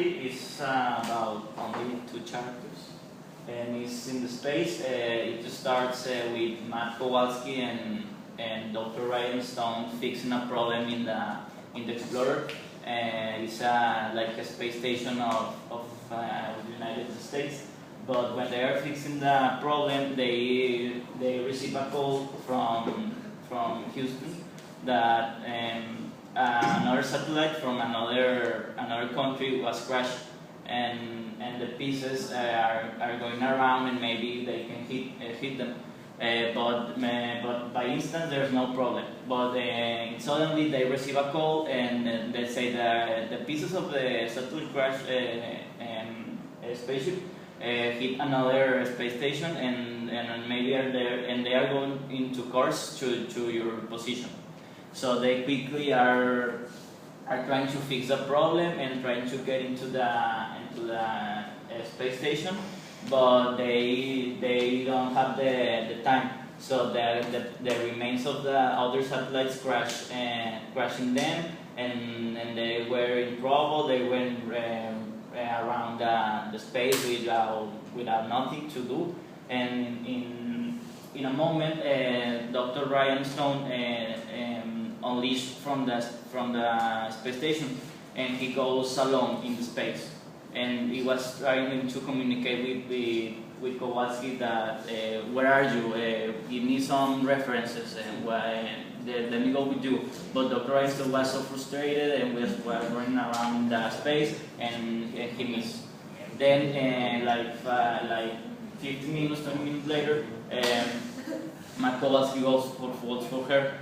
story is about only two chapters, and it's in the space. It starts with Matt Kowalski and Dr. Ryan Stone fixing a problem in the Explorer. It's like a space station of the United States. But when they are fixing the problem, they receive a call from Houston that another satellite from another country was crashed, and the pieces are going around, and maybe they can hit them. But by instance there's no problem. But suddenly they receive a call, and they say that the pieces of the satellite crash spaceship hit another space station, and maybe are there, and they are going into course to your position. So they quickly are trying to fix the problem and trying to get into the space station, but they don't have the time. So the remains of the other satellites crashing them, and they were in trouble. They went around the space without nothing to do, and in a moment, Dr. Ryan Stone unleashed from the space station, and he goes alone in the space, and he was trying to communicate with Kowalski that where are you? Give me some references, and let me go with you. But Dr. Ryan Stone was so frustrated and was running around the space, and he missed. Then like 15 minutes, 20 minutes later, Matt Kowalski goes for her,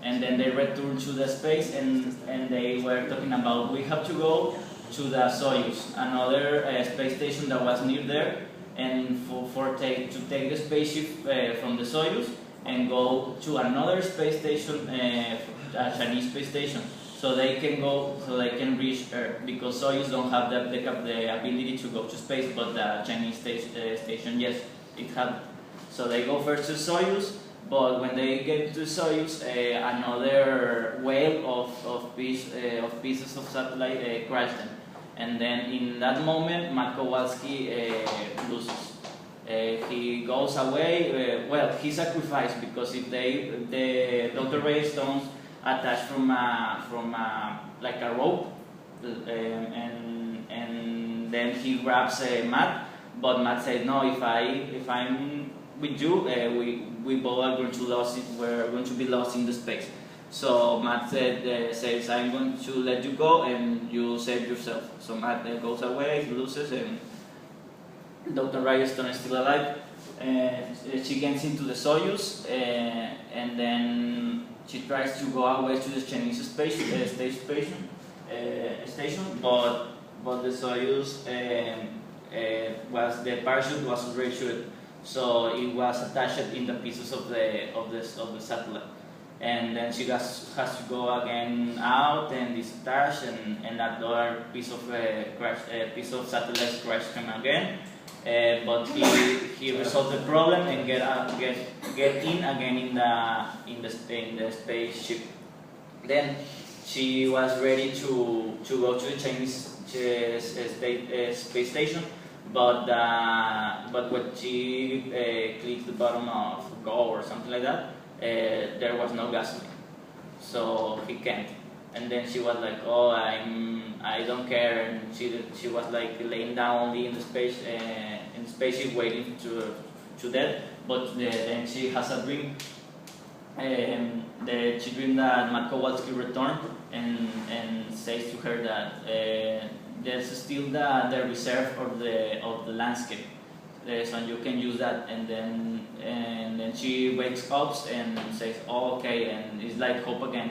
and then they return to the space, and they were talking about, we have to go to the Soyuz, another space station that was near there, and to take the spaceship from the Soyuz and go to another space station, a Chinese space station, so they can reach Earth, because Soyuz don't have the ability to go to space, but the Chinese station, yes, it had. So they go first to Soyuz, but when they get to Soyuz, another wave of pieces of satellite crash them, and then in that moment, Matt Kowalski loses. He goes away. Well, he sacrificed, because if the Dr. Ray Stones attached from like a rope, and then he grabs Matt, but Matt said, no, if I'm with you, we both are going to we're going to be lost in the space. So Matt says, I'm going to let you go and you save yourself. So Matt goes away, he loses, and Dr. Ryan Stone is still alive. She gets into the Soyuz, and then she tries to go away to the Chinese station, but the Soyuz the parachute was already shot, so it was attached in the pieces of the satellite, and then she has to go again out and disattach, and another piece of satellite crashed him again. But he resolved the problem and get in again in the spaceship. Then she was ready to go to the Chinese space station, but when she clicked the button of go or something like that, there was no gasoline, so he can't. And then she was like, oh, I don't care, and she was like laying down only in the spaceship waiting to death. But then she has a dream, she dreamed that Matt Kowalski returned and says to her that there's still the reserve of the landscape, so you can use that. And then she wakes up and says, oh, okay, and it's like hope again.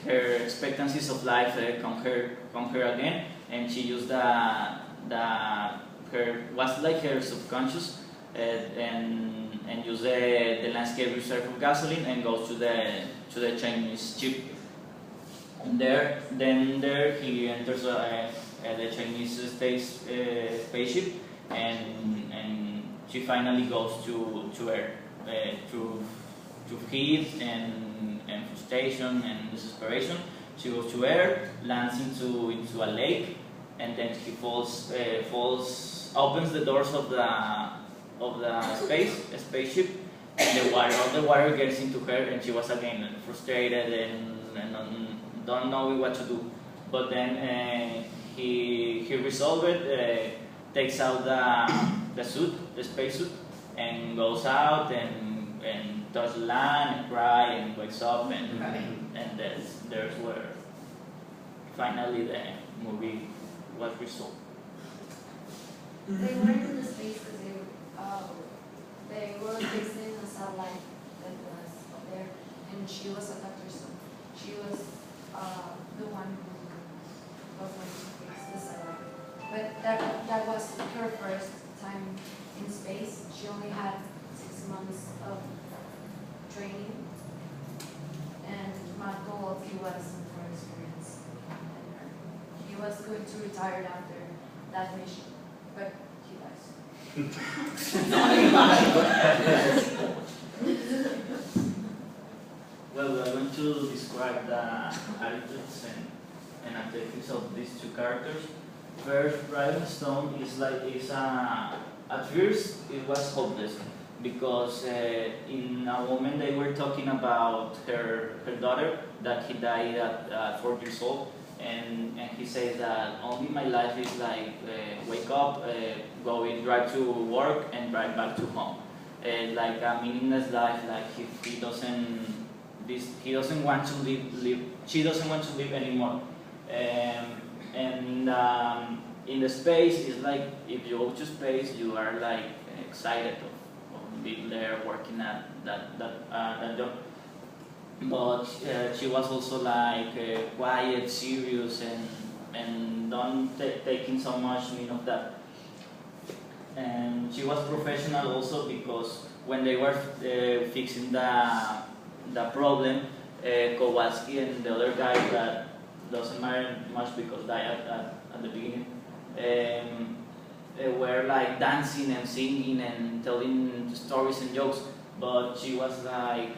Her expectancies of life conquer again, and she used her subconscious and use the landscape reserve of gasoline, and goes to the Chinese ship. And there he enters the Chinese spaceship, and she finally goes to Earth through heat and frustration and desperation. She goes to air, lands into a lake, and then he opens the doors of the spaceship, and all the water gets into her, and she was again frustrated and don't know what to do. But then he resolved it, takes out the spacesuit, and goes out and touches land and cry and wakes up and there's where finally the movie was resolved. They were in the space because they were facing a satellite that was up there, and she was a doctor, so she was the one who was going to fix the satellite. But that was her first time in space. She only had 6 months of training, and Matt Kowalski was more experienced than her. He was going to retire after that mission, but he dies. Well, we are going to describe the attitudes and activities of these two characters. First, Ryan Stone at first it was hopeless because in a moment they were talking about her daughter that he died at 4 years old, and he says that only my life is like wake up, drive to work and drive back to home, like a meaningless life. Like he doesn't want to live. She doesn't want to live anymore. And in the space, it's like if you go to space, you are like excited of being there, working at that job. But she was also like quiet, serious, and don't taking so much mean of that. And she was professional also because when they were fixing the problem, Kowalski and the other guy that doesn't matter much because died at the beginning, were like dancing and singing and telling stories and jokes, but she was like,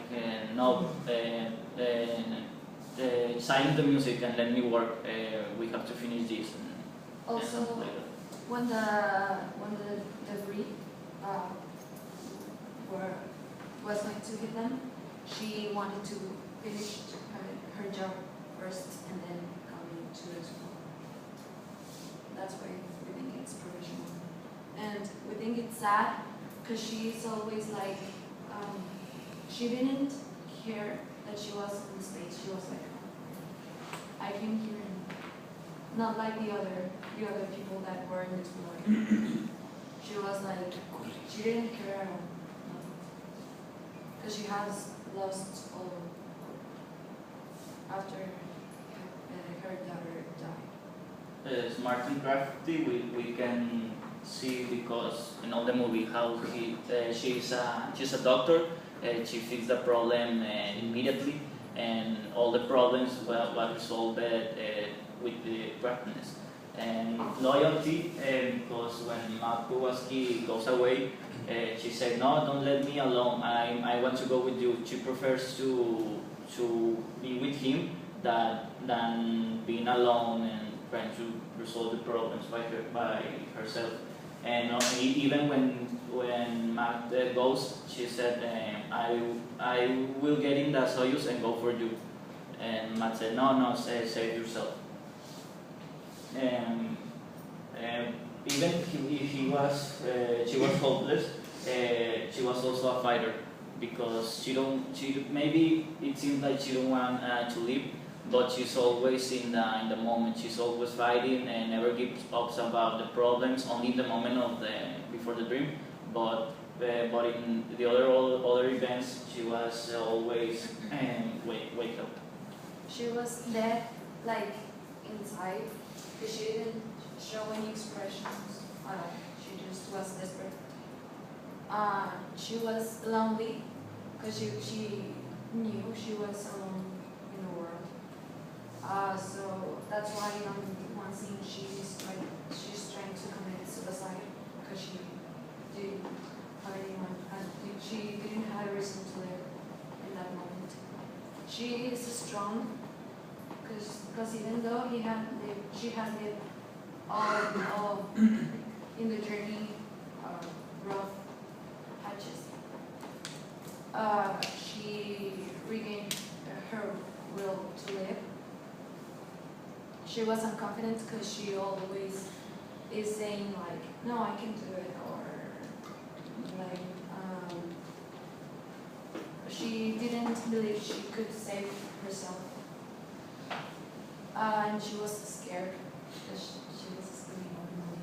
no, silence the music and let me work, we have to finish this. Also, when the debris was going to hit them, she wanted to finish her job first and then come to explore. That's why we think it's provisional. And we think it's sad because she's always like, she didn't care that she was in space. She was like, I came here, and not like the other people that were in exploring. She was like, she didn't care at all, because she has lost all after her daughter died. Martin Crafty, we can see because in all the movie how she's a doctor. She fixed the problem immediately, and all the problems were resolved with the practice and loyalty. Because when Matt Kowalski goes away, she said, "No, don't let me alone. I want to go with you." She prefers to be with him than being alone and trying to resolve the problems by herself. And even when Matt goes, she said, I will get in the Soyuz and go for you. And Matt said, no, save yourself. Even if she was hopeless, she was also a fighter because maybe it seems like she don't want to live, but she's always in the moment. She's always fighting and never gives up about the problems. Only in the moment before the dream, but in the other events, she was always wake up. She was dead, like inside, because she didn't show any expressions at all. She just was desperate. She was lonely because she knew she was alone in the world. So that's why on one scene she's trying to commit suicide because she didn't have anyone, and she didn't have a reason to live in that moment. She is strong because even though she had lived all in the journey rough patches, she regained her will to live. She wasn't confident because she always is saying like, no, I can do it, or like she didn't believe she could save herself, and she was scared because she was screaming all the way.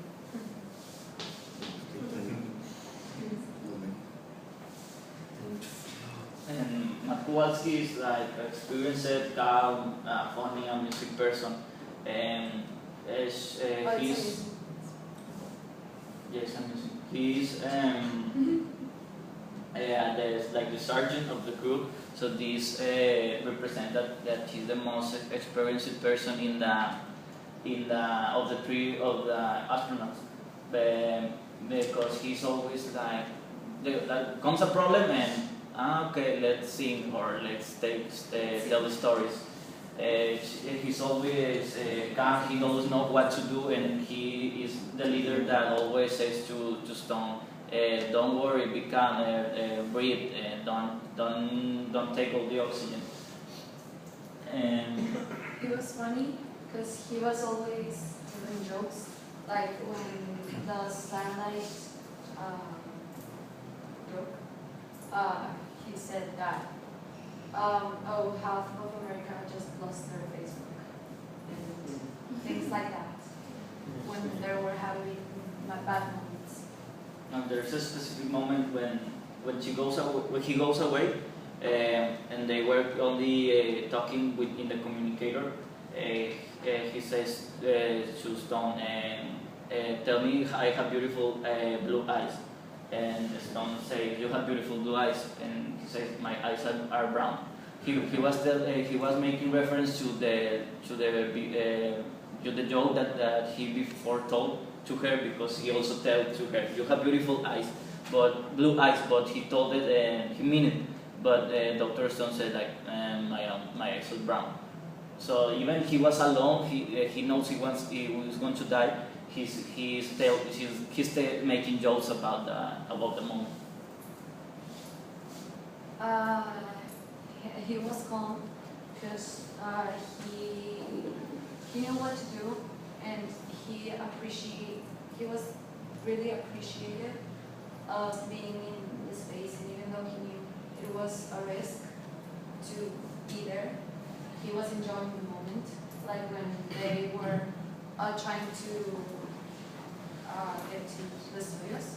And Matt Kowalski is like experienced, calm, funny, and music person, and he's yes, I'm music. He's there's like the sergeant of the crew. So this represents that he's the most experienced person in the of the three of the astronauts, because he's always like comes a problem and okay, let's sing or let's tell the stories. He's always calm. He always knows what to do, and he is the leader that always says to Stone, "Don't worry, be calm, breathe, don't take all the oxygen." And He was funny because he was always telling jokes, like when the satellite broke. He said that, half of America just lost their Facebook and things like that when they were having bad moments. and there's a specific moment when he goes away, and they were only talking in the communicator. He says to Stone, "Tell me, I have beautiful blue eyes." And Stone says, "You have beautiful blue eyes," and he says, "My eyes are brown." He was making reference to the joke that he before told to her, because he also told to her, "You have beautiful eyes, but blue eyes," but he told it and he meant it. But Dr. Stone said like, my eyes are brown. So even he was alone, he knows he was going to die. He's still making jokes about the moment. He was calm because he knew what to do, and he was really appreciative of being in the space, and even though he knew it was a risk to be there, he was enjoying the moment. Like when they were trying to get to the Soyuz,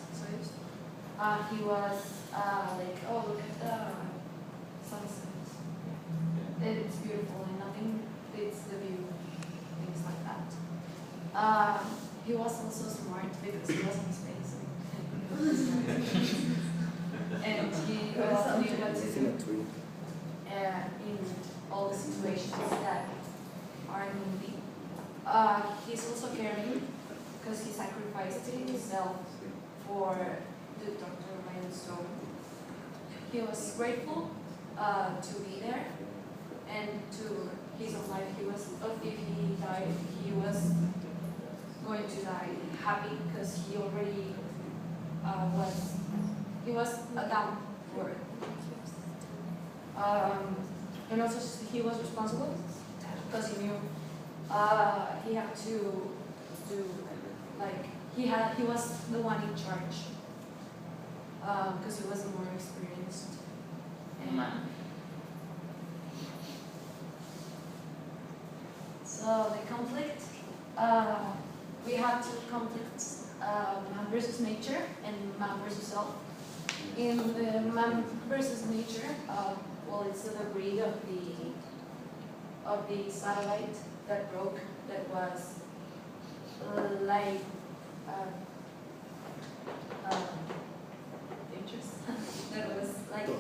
he was like, "Oh, look at the sunset. It's beautiful and nothing beats the view," things like that. He was also smart because he was in space. And he also knew what to do in all the situations that are in the movie. He's also caring because he sacrificed himself for the Dr. Ryan Stone. He was grateful to be there and to his own life. If he died, he was going to die happy because he already was down for it. And also he was responsible because he knew he had to do, like, he was the one in charge because he was the more experienced. And so the conflict, we have two conflicts, man versus nature and man versus self. In the man versus nature, it's the debris of the satellite that broke, that was like dangerous. That was like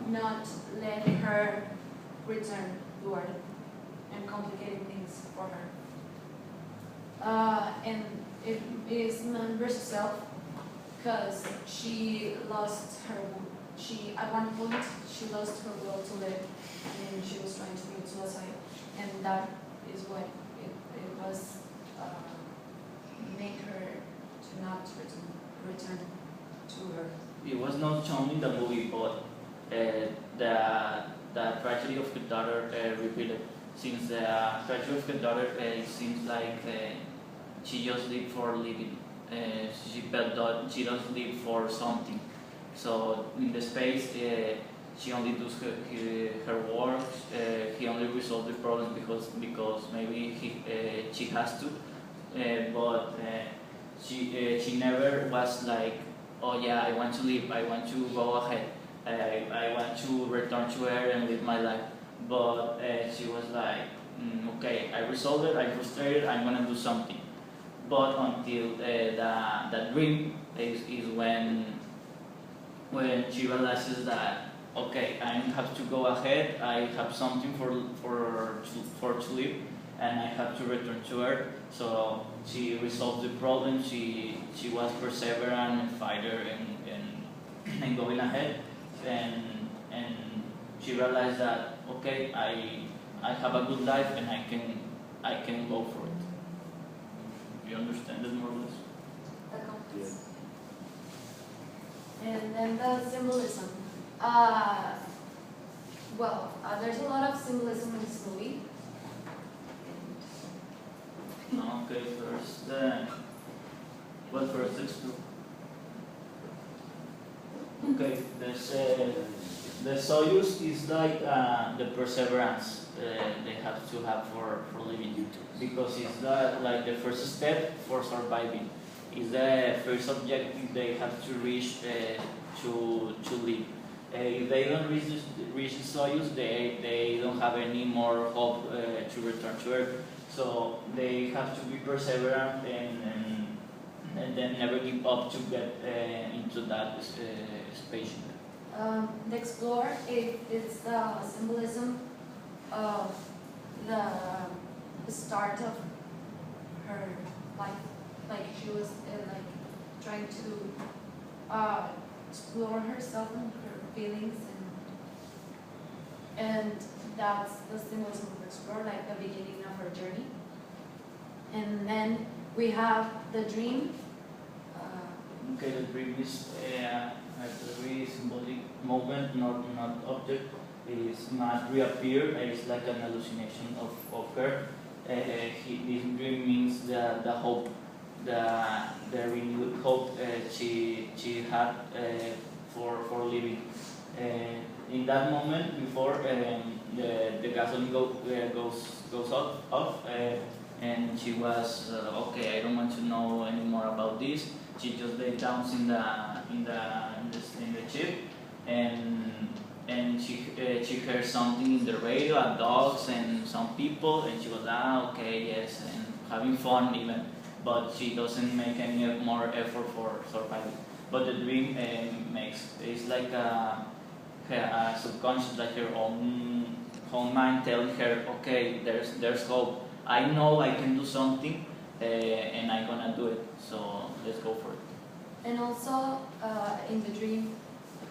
not letting her return to Earth and complicating things for her. And it is man versus self because she lost she at one point she lost her will to live, and she was trying to commit suicide, and that is what it was make her to not return to her. It was not shown in the movie, but the tragedy of her daughter repeated. Since the tragedy of her daughter, it seems like she just lived for living. She felt that she doesn't live for something. So in the space, she only does her work. He only resolves the problems because maybe she has to. But she never was like, oh yeah, I want to live, I want to go ahead, I want to return to her and live my life. But she was like, okay, I resolved it, I'm frustrated, I'm gonna do something. But until the dream is when she realizes that, okay, I have to go ahead, I have something for to live, and I have to return to her. So she resolved the problem. She was perseverant and fighter and going ahead, and she realized that, okay, I have a good life and I can go for it. You understand it more or less? The compass. And then the symbolism. There's a lot of symbolism in this movie. Okay, first, first explore. Okay, the Soyuz is like the perseverance they have to have for living, because it's like the first step for surviving. It's the first objective they have to reach to live. If they don't reach Soyuz, they don't have any more hope to return to Earth. So they have to be perseverant and then never give up to get into that spaceship. The explorer, it's the symbolism of the start of her life. Like she was trying to explore herself and her feelings, and that's the symbolism of explorer, like the beginning of her journey. And then we have the dream. Okay, the dream is a very symbolic moment, not object. Is not reappear. It's like an hallucination of her. This dream means the hope, the renewed hope she had for living. In that moment, before the gasoline goes off, and she was okay. I don't want to know anymore about this. She just lay down in the ship, and she heard something in the radio, dogs and some people, and she was okay, yes, and having fun even, but she doesn't make any more effort for surviving. But the dream it's like a subconscious, like her own mind telling her, okay, there's hope. I know I can do something, and I'm gonna do it. So let's go for it. And also in the dream,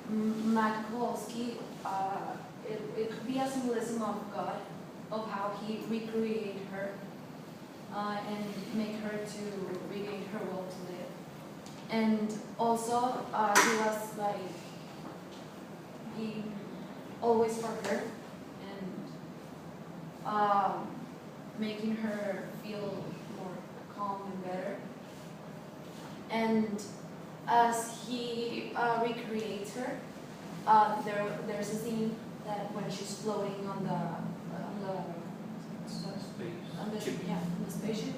Matt Kowalski, it could be a symbolism of God, of how He recreated her and make her to regain her will to live. And also he was like being always for her and making her feel more calm and better. And as he recreates her, there's a scene that when she's floating on the spaceship,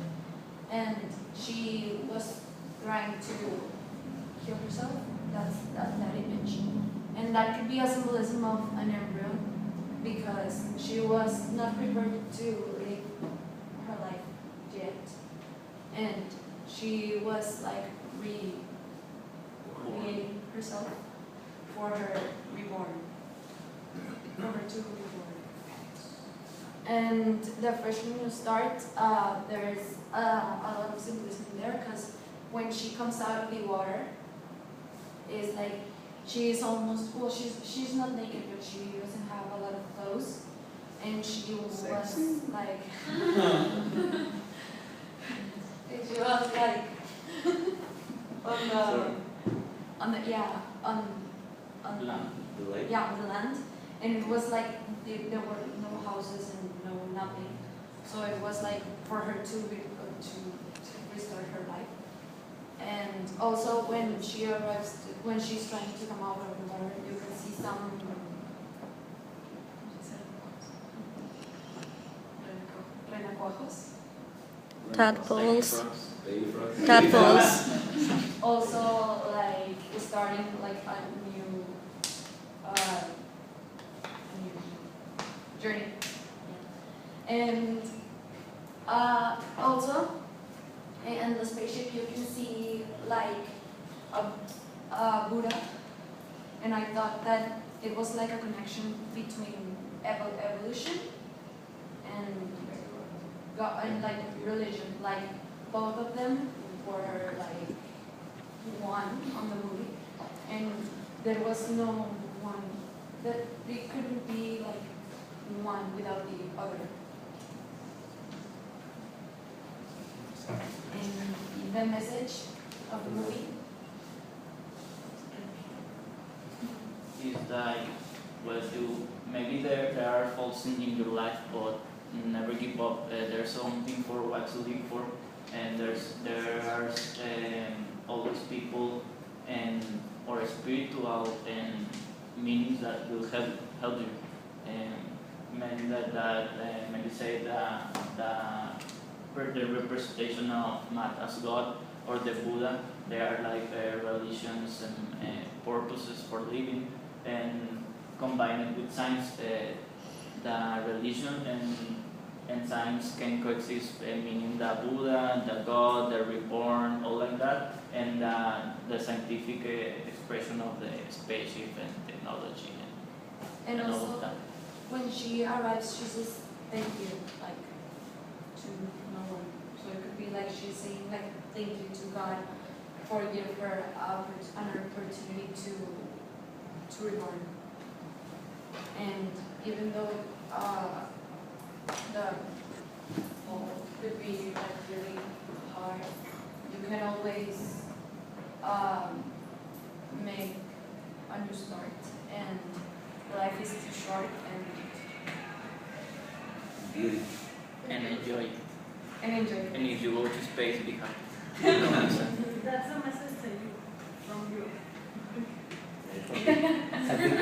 and she was trying to kill herself. That's that image, and that could be a symbolism of an embryo, because she was not prepared to live her life yet, and she was like recreating herself for her reborn, for her to be reborn. And the first when you start, there is a lot of symbolism there, because when she comes out of the water, it's like she's almost, well, she's not naked, but she doesn't have a lot of clothes, and she was like, she was like on the yeah on Land. The lake? yeah on the land, and it was like there were no houses and no nothing, so it was like for her to restart her life. And also when she arrives, when she's trying to come out of the water, you can see some renacuajos. Tadpoles. Baby frogs. Tadpoles. Also like starting like a new journey. Yeah. And also in the spaceship you can see like a Buddha, and I thought that it was like a connection between evolution and God and like religion, like both of them were like one on the movie, and there was no one that they couldn't be like one without the other. And the message of the movie Is like, well, you maybe there are faults in your life, but never give up. There's something for what to live for, and there are always people and or spiritual and meanings that will help you. And maybe say the representation of man as God or the Buddha. They are like religions and purposes for living, and combined with science, the religion and science can coexist, meaning the Buddha, the God, the reborn, all like that, and the scientific expression of the spaceship and technology and and all also of that. when she arrives, she says thank you, like to no one. So it could be like she's saying like thank you to God for giving her an opportunity to reborn. And even though the fall could be like really hard, you can always make a new start, and life is too short, Beauty. And enjoy it. and enjoy it. And if you go to space, be happy. That's a message to you from you. I think